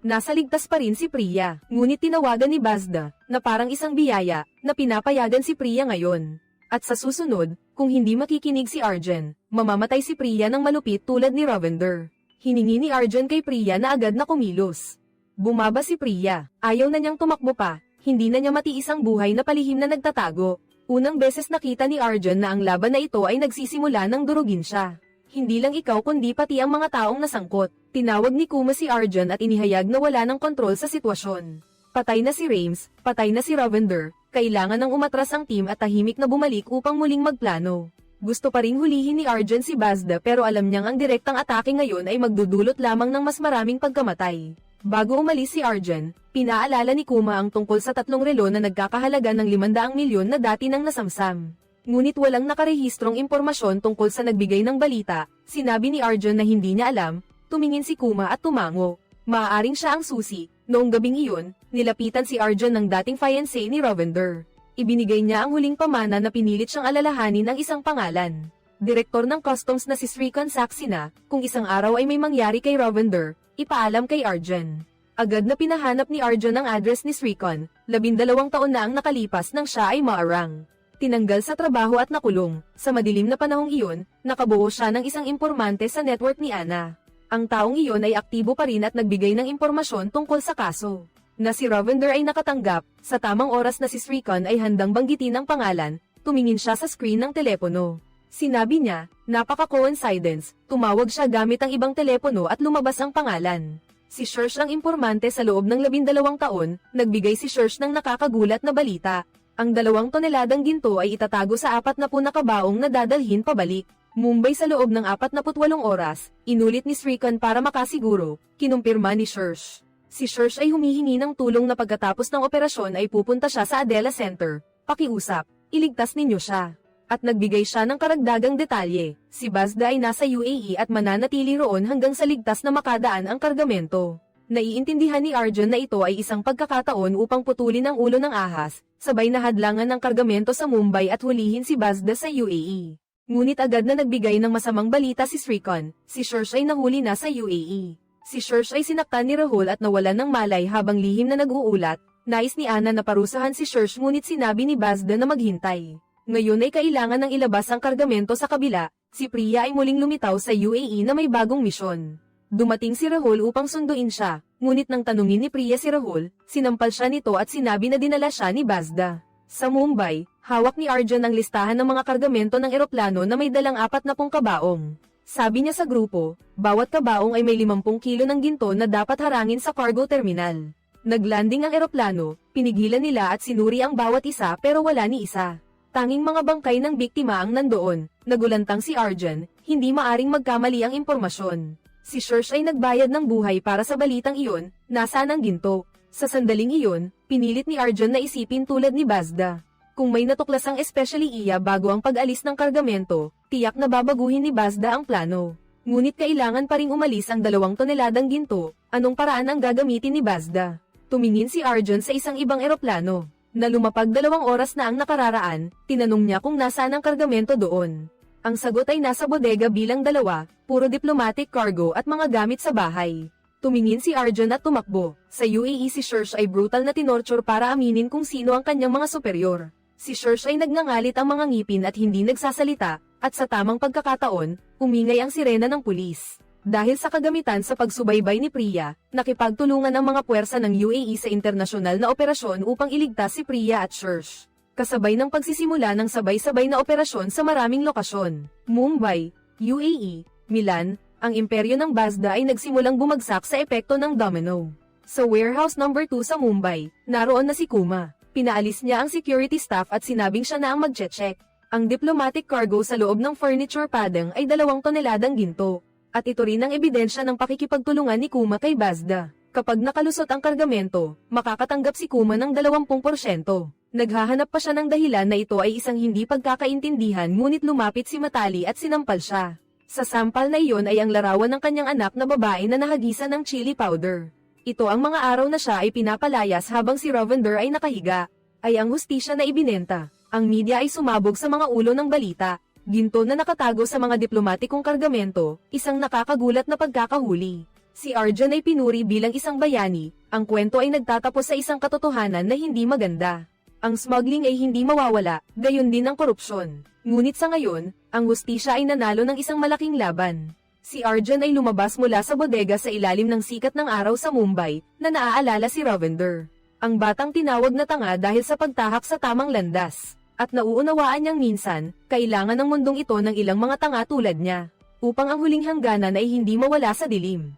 Nasa ligtas pa rin si Priya, ngunit tinawagan ni Bazda, na parang isang biyaya, na pinapayagan si Priya ngayon. At sa susunod, kung hindi makikinig si Arjun, mamamatay si Priya ng malupit tulad ni Ravender. Hiningi ni Arjun kay Priya na agad na kumilos. Bumaba si Priya, ayaw na niyang tumakbo pa, hindi na niya matiis ang buhay na palihim na nagtatago. Unang beses nakita ni Arjun na ang laban na ito ay nagsisimula ng durugin siya. Hindi lang ikaw kundi pati ang mga taong nasangkot. Tinawag ni Kuma si Arjun at inihayag na wala ng kontrol sa sitwasyon. Patay na si Rames, patay na si Ravender, kailangan ng umatras ang team at tahimik na bumalik upang muling magplano. Gusto pa ring hulihin ni Arjun si Bazda pero alam niyang ang direktang atake ngayon ay magdudulot lamang ng mas maraming pagkamatay. Bago umalis si Arjun, pinaalala ni Kuma ang tungkol sa 3 relo na nagkakahalaga ng 500 milyon na dati nang nasamsam. Ngunit walang nakarehistrong impormasyon tungkol sa nagbigay ng balita. Sinabi ni Arjun na hindi niya alam, tumingin si Kuma at tumango. Maaaring siya ang susi. Noong gabing iyon, nilapitan si Arjun ng dating fiancé ni Ravender. Ibinigay niya ang huling pamana na pinilit siyang alalahanin ng isang pangalan. Direktor ng customs na si Srikon Saxena, kung isang araw ay may mangyari kay Ravender, ipaalam kay Arjun. Agad na pinahanap ni Arjun ang address ni Srikon, 12 taon na ang nakalipas nang siya ay maarang. Tinanggal sa trabaho at nakulong. Sa madilim na panahong iyon, nakabuo siya ng isang impormante sa network ni Ana. Ang taong iyon ay aktibo pa rin at nagbigay ng impormasyon tungkol sa kaso. Na si Ravender ay nakatanggap, sa tamang oras na si Srikon ay handang banggitin ang pangalan, tumingin siya sa screen ng telepono. Sinabi niya, napaka-coincidence, tumawag siya gamit ang ibang telepono at lumabas ang pangalan. Si Shersh ang impormante sa loob ng 12 taon, nagbigay si Shersh ng nakakagulat na balita. Ang 2 toneladang ginto ay itatago sa 40 na kabaong na dadalhin pabalik. Mumbai sa loob ng 48 oras, inulit ni Srikon para makasiguro, kinumpirma ni Shersh. Si Shersh ay humihingi ng tulong na pagkatapos ng operasyon ay pupunta siya sa Adela Center, pakiusap, iligtas ninyo siya. At nagbigay siya ng karagdagang detalye, si Bazda ay nasa UAE at mananatili roon hanggang sa ligtas na makadaan ang kargamento. Naiintindihan ni Arjun na ito ay isang pagkakataon upang putulin ang ulo ng ahas, sabay na hadlangan ng kargamento sa Mumbai at hulihin si Bazda sa UAE. Ngunit agad na nagbigay ng masamang balita si Srikon, si Shersh ay nahuli na sa UAE. Si Shersh ay sinaktan ni Rahul at nawalan ng malay habang lihim na nag-uulat. Nais ni Ana na parusahan si Shersh ngunit sinabi ni Bazda na maghintay. Ngayon ay kailangan ng ilabas ang kargamento sa kabila, si Priya ay muling lumitaw sa UAE na may bagong misyon. Dumating si Rahul upang sunduin siya, ngunit nang tanungin ni Priya si Rahul, sinampal siya nito at sinabi na dinala siya ni Bazda. Sa Mumbai, hawak ni Arjun ang listahan ng mga kargamento ng eroplano na may dalang 40 kabaong. Sabi niya sa grupo, bawat kabaong ay may 50 kilo ng ginto na dapat harangin sa cargo terminal. Naglanding ang eroplano, pinigilan nila at sinuri ang bawat isa pero wala ni isa. Tanging mga bangkay ng biktima ang nandoon. Nagulantang si Arjun, hindi maaring magkamali ang impormasyon. Si Shersh ay nagbayad ng buhay para sa balitang iyon, nasaan ang ginto. Sa sandaling iyon, pinilit ni Arjun na isipin tulad ni Bazda. Kung may natuklasang especially iya bago ang pag-alis ng kargamento, tiyak na babaguhin ni Bazda ang plano. Ngunit kailangan pa ring umalis ang 2 toneladang ginto, anong paraan ang gagamitin ni Bazda? Tumingin si Arjun sa isang ibang eroplano. Na lumapag 2 oras na ang nakararaan, tinanong niya kung nasaan ang kargamento doon. Ang sagot ay nasa bodega bilang 2, puro diplomatic cargo at mga gamit sa bahay. Tumingin si Arjun at tumakbo. Sa UAE si Shersh ay brutal na tinorture para aminin kung sino ang kanyang mga superior. Si Shersh ay nagngangalit ang mga ngipin at hindi nagsasalita, at sa tamang pagkakataon, umingay ang sirena ng pulis. Dahil sa kagamitan sa pagsubaybay ni Priya, nakipagtulungan ang mga puwersa ng UAE sa internasyonal na operasyon upang iligtas si Priya at Shersh. Kasabay ng pagsisimula ng sabay-sabay na operasyon sa maraming lokasyon. Mumbai, UAE, Milan, ang imperyo ng Bazda ay nagsimulang bumagsak sa epekto ng domino. Sa warehouse number 2 sa Mumbai, naroon na si Kuma. Pinaalis niya ang security staff at sinabing siya na ang mag-check. Ang diplomatic cargo sa loob ng furniture padang ay 2 toneladang ginto. At ito rin ang ebidensya ng pakikipagtulungan ni Kuma kay Bazda. Kapag nakalusot ang kargamento, makakatanggap si Kuma ng 20%. Naghahanap pa siya ng dahilan na ito ay isang hindi pagkakaintindihan ngunit lumapit si Matali at sinampal siya. Sa sampal na iyon ay ang larawan ng kanyang anak na babae na nahagisan ng chili powder. Ito ang mga araw na siya ay pinapalayas habang si Ravender ay nakahiga. Ay ang hustisya na ibinenta. Ang media ay sumabog sa mga ulo ng balita. Ginto na nakatago sa mga diplomatikong kargamento, isang nakakagulat na pagkakahuli. Si Arjun ay pinuri bilang isang bayani, ang kwento ay nagtatapos sa isang katotohanan na hindi maganda. Ang smuggling ay hindi mawawala, gayon din ang korupsyon. Ngunit sa ngayon, ang hustisya ay nanalo ng isang malaking laban. Si Arjun ay lumabas mula sa bodega sa ilalim ng sikat ng araw sa Mumbai, na naaalala si Ravender. Ang batang tinawag na tanga dahil sa pagtahak sa tamang landas. At nauunawaan niyang minsan, kailangan ng mundong ito ng ilang mga tanga tulad niya, upang ang huling hangganan ay hindi mawala sa dilim.